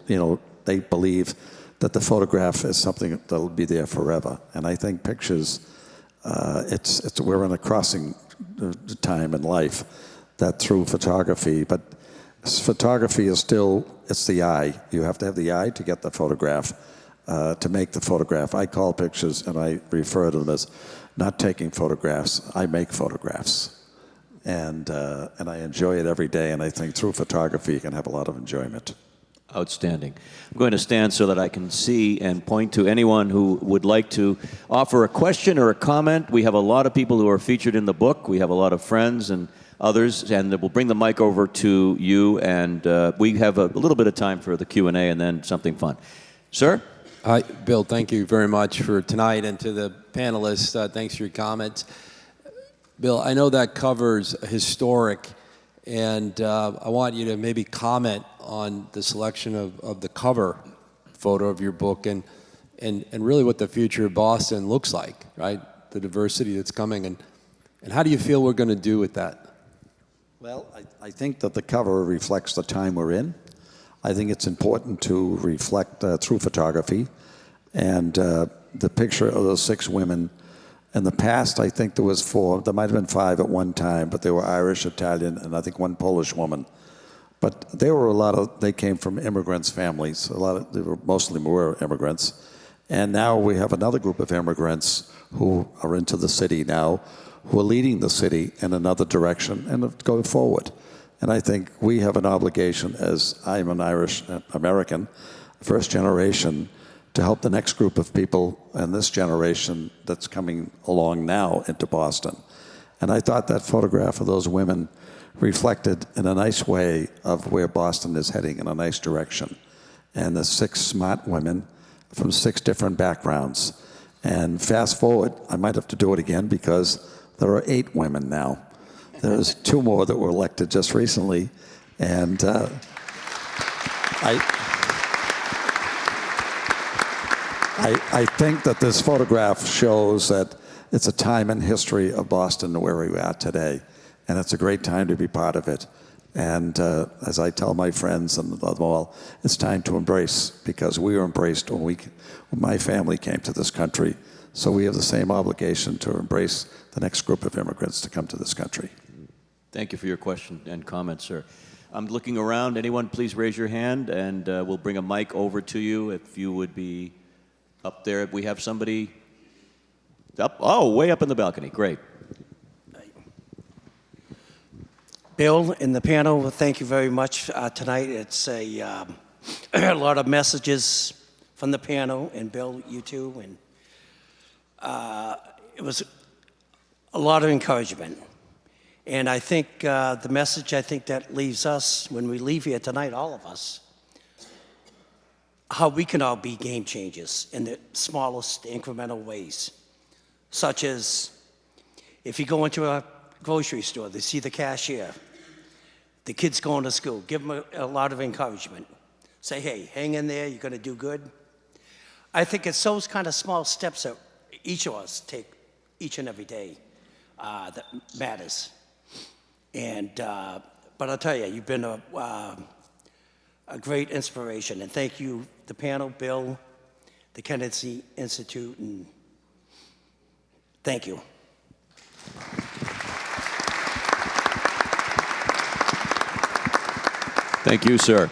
they believe that the photograph is something that'll be there forever. And I think pictures, we're in a crossing time in life that through photography, but photography is still, it's the eye. You have to have the eye to get the photograph, to make the photograph. I call pictures, and I refer to them as not taking photographs. I make photographs. And I enjoy it every day, and I think through photography you can have a lot of enjoyment. Outstanding. I'm going to stand so that I can see and point to anyone who would like to offer a question or a comment. We have a lot of people who are featured in the book. We have a lot of friends and others, and we'll bring the mic over to you, and we have a little bit of time for the Q&A and then something fun. Sir? Hi, Bill, thank you very much for tonight, and to the panelists, thanks for your comments. Bill, I know that covers historic, and I want you to maybe comment on the selection of the cover photo of your book and really what the future of Boston looks like, right? The diversity that's coming, and how do you feel we're going to do with that? Well, I think that the cover reflects the time we're in. I think it's important to reflect through photography. And the picture of those 6 women, in the past, I think there was 4. There might have been 5 at one time, but they were Irish, Italian, and I think 1 Polish woman. But they came from immigrants' families. Most of them were immigrants. And now we have another group of immigrants who are into the city now, who are leading the city in another direction and going forward. And I think we have an obligation, as I'm an Irish American, first generation, to help the next group of people and this generation that's coming along now into Boston. And I thought that photograph of those women reflected in a nice way of where Boston is heading in a nice direction. And the 6 smart women from 6 different backgrounds. And fast forward, I might have to do it again because there are 8 women now. There's 2 more that were elected just recently. And I think that this photograph shows that it's a time in history of Boston where we are today. And it's a great time to be part of it. And as I tell my friends and all, it's time to embrace, because we were embraced when my family came to this country. So we have the same obligation to embrace the next group of immigrants to come to this country. Thank you for your question and comment, sir. I'm looking around. Anyone, please raise your hand, and we'll bring a mic over to you if you would be up there. We have somebody up, way up in the balcony. Great. Bill, in the panel, thank you very much tonight. It's a lot of messages from the panel, and Bill, you too, and it was a lot of encouragement. And I think the message that leaves us when we leave here tonight, all of us, how we can all be game changers in the smallest incremental ways, such as if you go into a grocery store, they see the cashier, the kids going to school, give them a lot of encouragement. Say, hey, hang in there, you're going to do good. I think it's those kind of small steps that each of us take each and every day that matters. And but I'll tell you, you've been a great inspiration. And thank you, the panel, Bill, the Kennedy Institute, and thank you. Thank you, sir.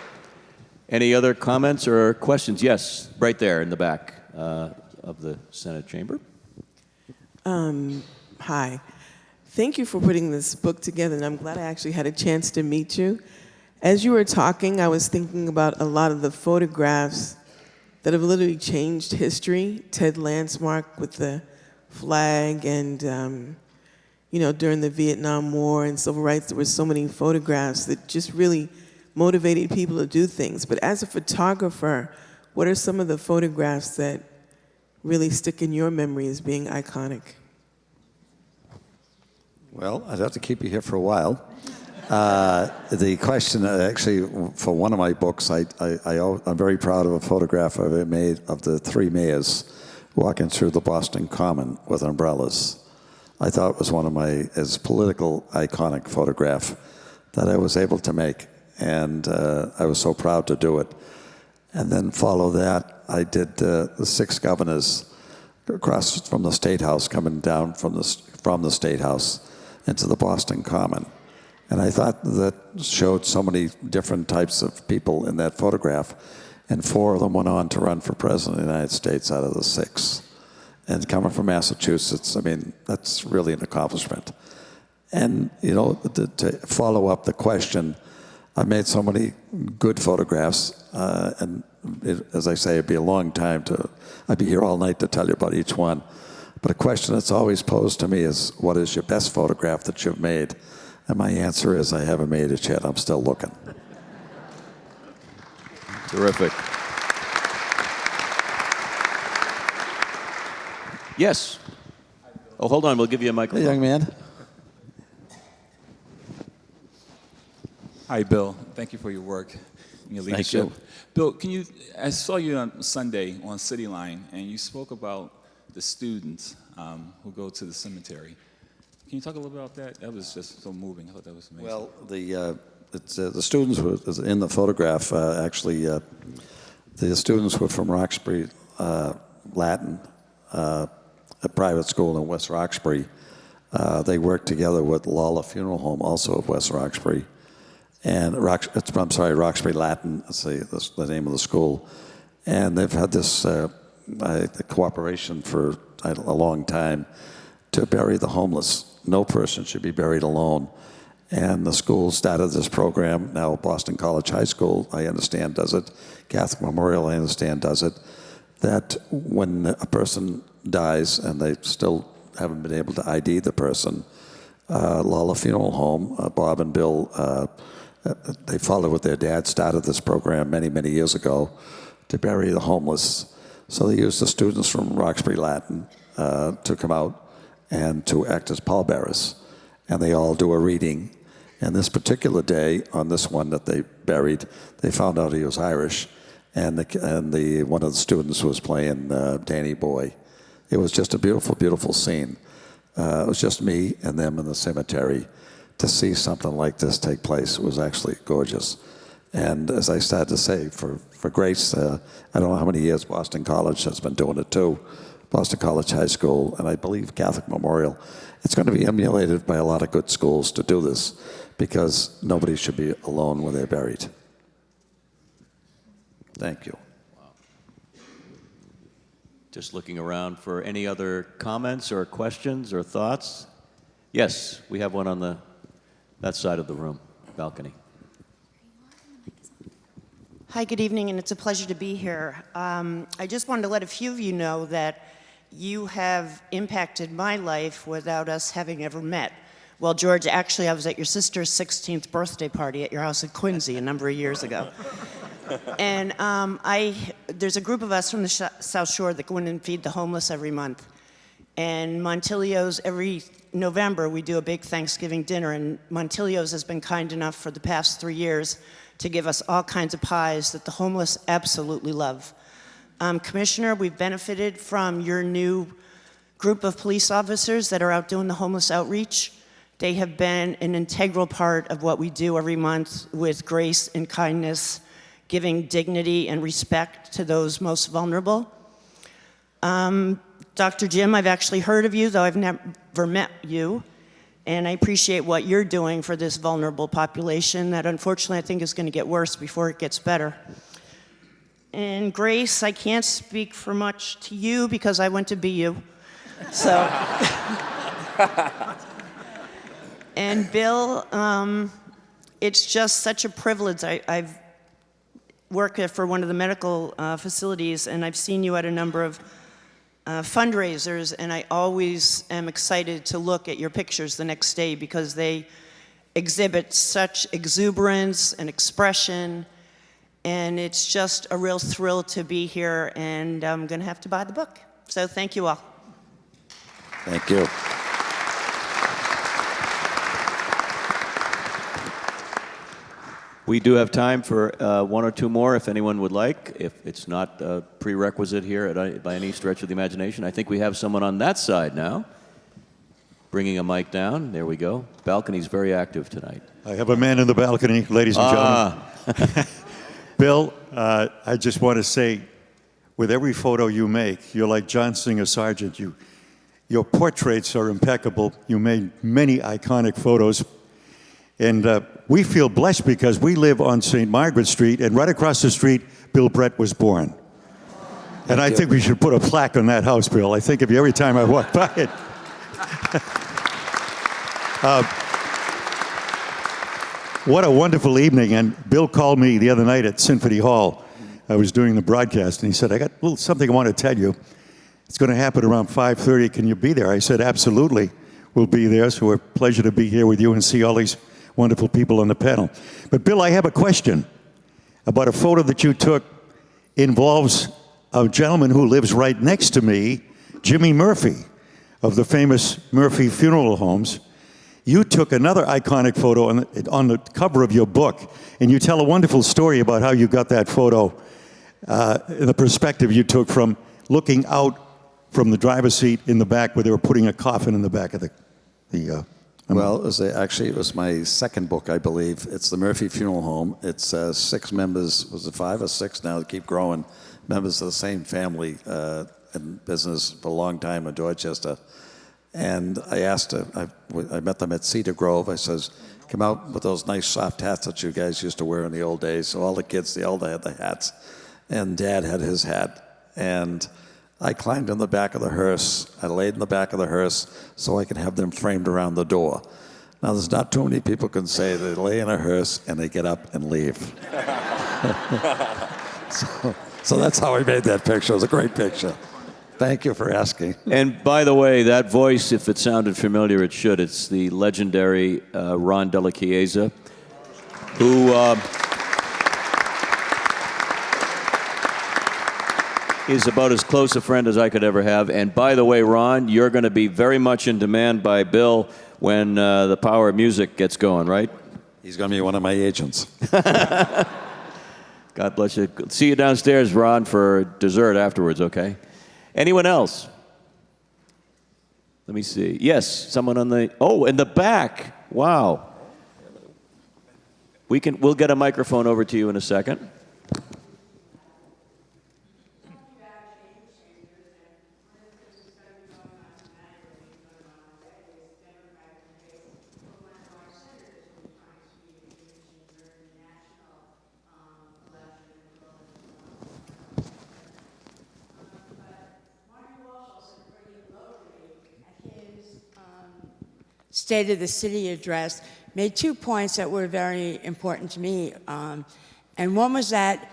Any other comments or questions? Yes, right there in the back of the Senate chamber. Hi. Thank you for putting this book together, and I'm glad I actually had a chance to meet you. As you were talking, I was thinking about a lot of the photographs that have literally changed history. Ted Landsmark with the flag, and during the Vietnam War and civil rights, there were so many photographs that just really motivated people to do things. But as a photographer, what are some of the photographs that really stick in your memory as being iconic? Well, I'd have to keep you here for a while. The question, actually, for one of my books, I'm very proud of a photograph I made of the 3 mayors walking through the Boston Common with umbrellas. I thought it was one of my political iconic photograph that I was able to make, and I was so proud to do it. And then follow that, I did the 6 governors across from the State House, coming down from the State House into the Boston Common. And I thought that showed so many different types of people in that photograph. And 4 of them went on to run for president of the United States out of the 6. And coming from Massachusetts, I mean, that's really an accomplishment. And, you know, to follow up the question, I made so many good photographs, and as I say, it'd be a long time I'd be here all night to tell you about each one. But a question that's always posed to me is, what is your best photograph that you've made? And my answer is, I haven't made it yet. I'm still looking. Terrific. Yes. Oh, hold on. We'll give you a Hey, microphone. young man. Hi, Bill. Thank you for your work and your Thank leadership. you. Bill, I saw you on Sunday on City Line, and you spoke about the students who go to the cemetery. Can you talk a little bit about that? That was just so moving. I thought that was amazing. Well, the students who was in the photograph, the students were from Roxbury Latin, a private school in West Roxbury. They worked together with Lala Funeral Home, also of West Roxbury. And Roxbury Latin, that's the name of the school. And they've had this the cooperation for a long time to bury the homeless. No person should be buried alone. And the school started this program. Now Boston College High School, I understand, does it. Catholic Memorial, I understand, does it. That when a person dies and they still haven't been able to ID the person, Lala Funeral Home, Bob and Bill, they followed what their dad started this program many, many years ago to bury the homeless. So they used the students from Roxbury Latin to come out and to act as pallbearers. And they all do a reading. And this particular day, on this one that they buried, they found out he was Irish. And one of the students was playing Danny Boy. It was just a beautiful, beautiful scene. It was just me and them in the cemetery. To see something like this take place was actually gorgeous. And as I started to say, for Grace, I don't know how many years Boston College has been doing it too, Boston College High School, and I believe Catholic Memorial. It's going to be emulated by a lot of good schools to do this, because nobody should be alone when they're buried. Thank you. Just looking around for any other comments or questions or thoughts. Yes, we have one on that side of the room, balcony. Hi, good evening, and it's a pleasure to be here. I just wanted to let a few of you know that you have impacted my life without us having ever met. Well, George, actually, I was at your sister's 16th birthday party at your house in Quincy a number of years ago. And there's a group of us from the South Shore that go in and feed the homeless every month. And Montilio's, every November, we do a big Thanksgiving dinner, and Montilio's has been kind enough for the past 3 years to give us all kinds of pies that the homeless absolutely love. Commissioner, we've benefited from your new group of police officers that are out doing the homeless outreach. They have been an integral part of what we do every month with grace and kindness, giving dignity and respect to those most vulnerable. Dr. Jim, I've actually heard of you, though I've never met you, and I appreciate what you're doing for this vulnerable population that unfortunately I think is going to get worse before it gets better. And Grace, I can't speak for much to you because I went to BU, so. And Bill, it's just such a privilege. I've worked for one of the medical facilities, and I've seen you at a number of fundraisers, and I always am excited to look at your pictures the next day because they exhibit such exuberance and expression, and it's just a real thrill to be here, and I'm going to have to buy the book. So thank you all. Thank you. We do have time for one or two more if anyone would like, if it's not a prerequisite here by any stretch of the imagination. I think we have someone on that side now, bringing a mic down. There we go. Balcony's very active tonight. I have a man in the balcony, ladies and gentlemen. Bill, I just want to say, with every photo you make, you're like John Singer Sargent. Your portraits are impeccable. You made many iconic photos. And we feel blessed because we live on St. Margaret Street, and right across the street, Bill Brett was born. And I think we should put a plaque on that house, Bill. I think of you every time I walk by it. What a wonderful evening. And Bill called me the other night at Symphony Hall. I was doing the broadcast, and he said, I got a little something I want to tell you. It's going to happen around 5:30. Can you be there? I said, absolutely. We'll be there. So it's a pleasure to be here with you and see all these wonderful people on the panel. But Bill, I have a question about a photo that you took. Involves a gentleman who lives right next to me, Jimmy Murphy, of the famous Murphy Funeral Homes. You took another iconic photo on the cover of your book, and you tell a wonderful story about how you got that photo, the perspective you took from looking out from the driver's seat in the back where they were putting a coffin in the back of the Well, it was my second book, I believe. It's the Murphy Funeral Home. It's 6 members, was it 5 or 6 now, that keep growing, members of the same family in business for a long time in Dorchester. And I asked her, I met them at Cedar Grove. I says, come out with those nice soft hats that you guys used to wear in the old days. So all the kids, they all had the hats. And Dad had his hat. And I climbed in the back of the hearse. I laid in the back of the hearse so I could have them framed around the door. Now, there's not too many people can say they lay in a hearse and they get up and leave. so that's how I made that picture. It was a great picture. Thank you for asking. And by the way, that voice, if it sounded familiar, it should. It's the legendary Ron Della Chiesa, who is about as close a friend as I could ever have. And by the way, Ron, you're going to be very much in demand by Bill when the Power of Music gets going, right? He's going to be one of my agents. God bless you. See you downstairs, Ron, for dessert afterwards, okay? Anyone else? Let me see. Yes, someone on the... Oh, in the back. Wow. We'll get a microphone over to you in a second. State of the City address, made 2 points that were very important to me. And one was that,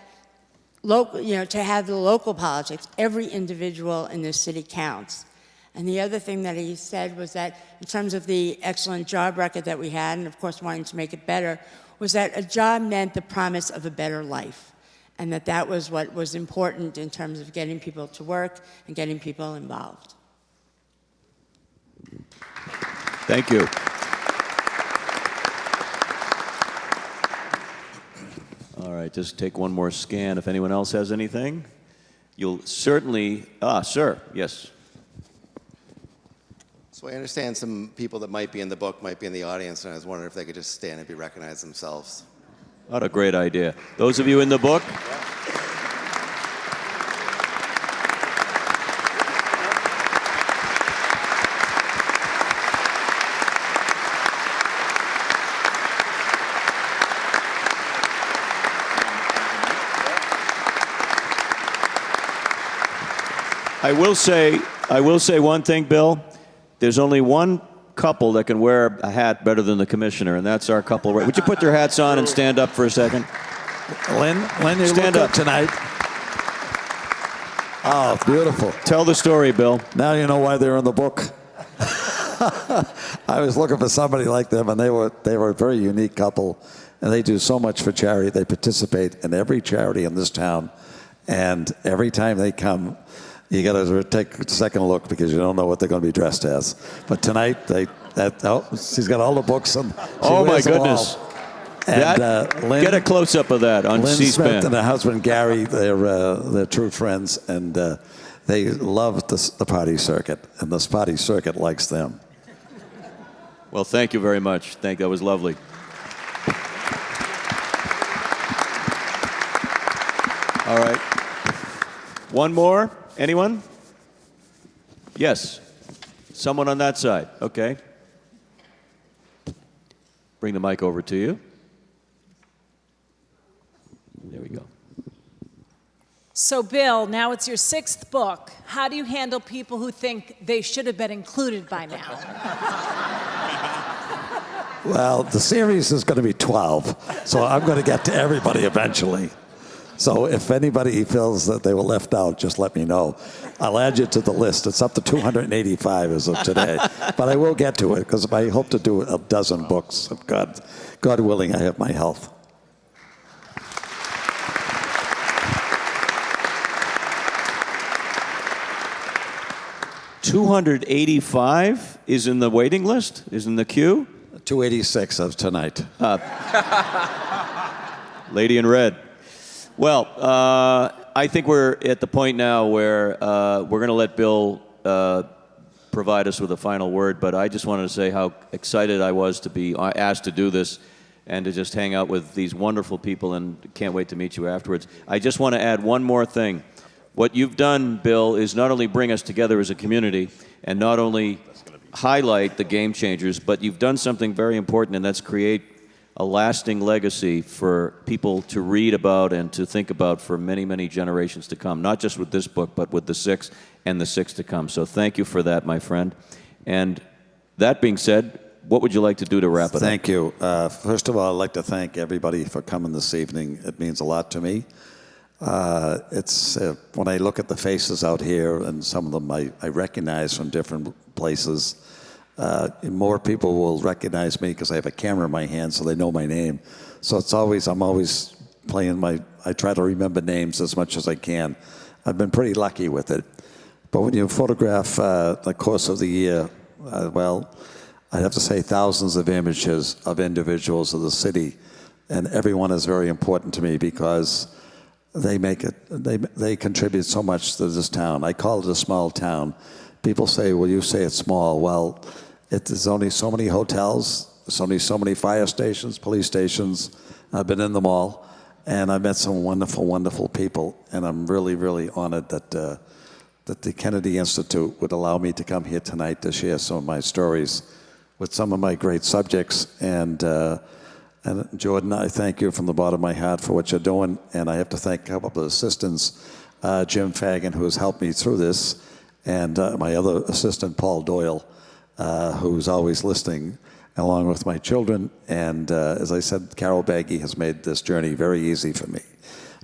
to have the local politics, every individual in the city counts. And the other thing that he said was that in terms of the excellent job record that we had, and of course wanting to make it better, was that a job meant the promise of a better life. And that was what was important in terms of getting people to work and getting people involved. Thank you. All right, just take one more scan. If anyone else has anything, you'll certainly... sir, yes. So I understand some people that might be in the book might be in the audience, and I was wondering if they could just stand and be recognized themselves. What a great idea. Those of you in the book... I will say one thing, Bill. There's only one couple that can wear a hat better than the commissioner, and that's our couple. Would you put their hats on and stand up for a second? Lynn, you stand look up good tonight. Oh, beautiful. Tell the story, Bill. Now you know why they're in the book. I was looking for somebody like them, and they were a very unique couple, and they do so much for charity. They participate in every charity in this town, and every time they come, you got to take a second look because you don't know what they're going to be dressed as. But tonight, she's got all the books. And oh, my goodness. And Lynn, get a close-up of that on Lynn C-SPAN. Smith and her husband, Gary, they're true friends, and they love the party circuit, and this party circuit likes them. Well, thank you very much. That was lovely. All right. One more? Anyone? Yes. Someone on that side. Okay. Bring the mic over to you. There we go. So, Bill, now it's your 6th book. How do you handle people who think they should have been included by now? Well, the series is going to be 12, so I'm going to get to everybody eventually. So if anybody feels that they were left out, just let me know. I'll add you to the list. It's up to 285 as of today. But I will get to it because I hope to do a dozen books. God willing, I have my health. $285 is in the waiting list? Is in the queue? 286 of tonight. Lady in red. Well, I think we're at the point now where we're going to let Bill provide us with a final word, but I just wanted to say how excited I was to be asked to do this and to just hang out with these wonderful people, and can't wait to meet you afterwards. I just want to add one more thing. What you've done, Bill, is not only bring us together as a community and not only highlight the game changers, but you've done something very important, and that's create a lasting legacy for people to read about and to think about for many, many generations to come, not just with this book, but with the 6 and the 6 to come. So thank you for that, my friend. And that being said, what would you like to do to wrap it up? Thank you. First of all, I'd like to thank everybody for coming this evening. It means a lot to me. When I look at the faces out here, and some of them I recognize from different places, more people will recognize me because I have a camera in my hand, so they know my name. So I'm always playing I try to remember names as much as I can. I've been pretty lucky with it. But when you photograph the course of the year, I'd have to say thousands of images of individuals of the city, and everyone is very important to me because they contribute so much to this town. I call it a small town. People say, well, you say it's small. Well, there's only so many hotels, there's only so many fire stations, police stations. I've been in them all, and I've met some wonderful, wonderful people, and I'm really, really honored that the Kennedy Institute would allow me to come here tonight to share some of my stories with some of my great subjects. And Jordan, I thank you from the bottom of my heart for what you're doing, and I have to thank a couple of the assistants, Jim Fagan, who has helped me through this, and my other assistant, Paul Doyle, who's always listening, along with my children. And as I said, Carol Baggy has made this journey very easy for me.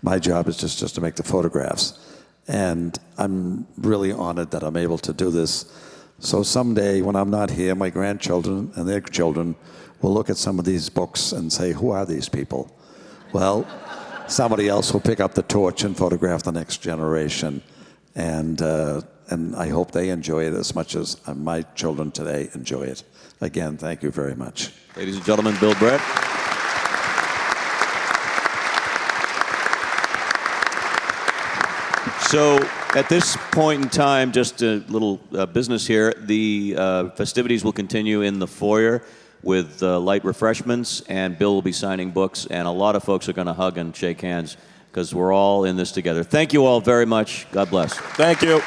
My job is just to make the photographs. And I'm really honored that I'm able to do this. So someday, when I'm not here, my grandchildren and their children will look at some of these books and say, who are these people? Well, somebody else will pick up the torch and photograph the next generation. And I hope they enjoy it as much as my children today enjoy it. Again, thank you very much. Ladies and gentlemen, Bill Brett. So at this point in time, just a little business here. The festivities will continue in the foyer with light refreshments, and Bill will be signing books, and a lot of folks are going to hug and shake hands because we're all in this together. Thank you all very much. God bless. Thank you.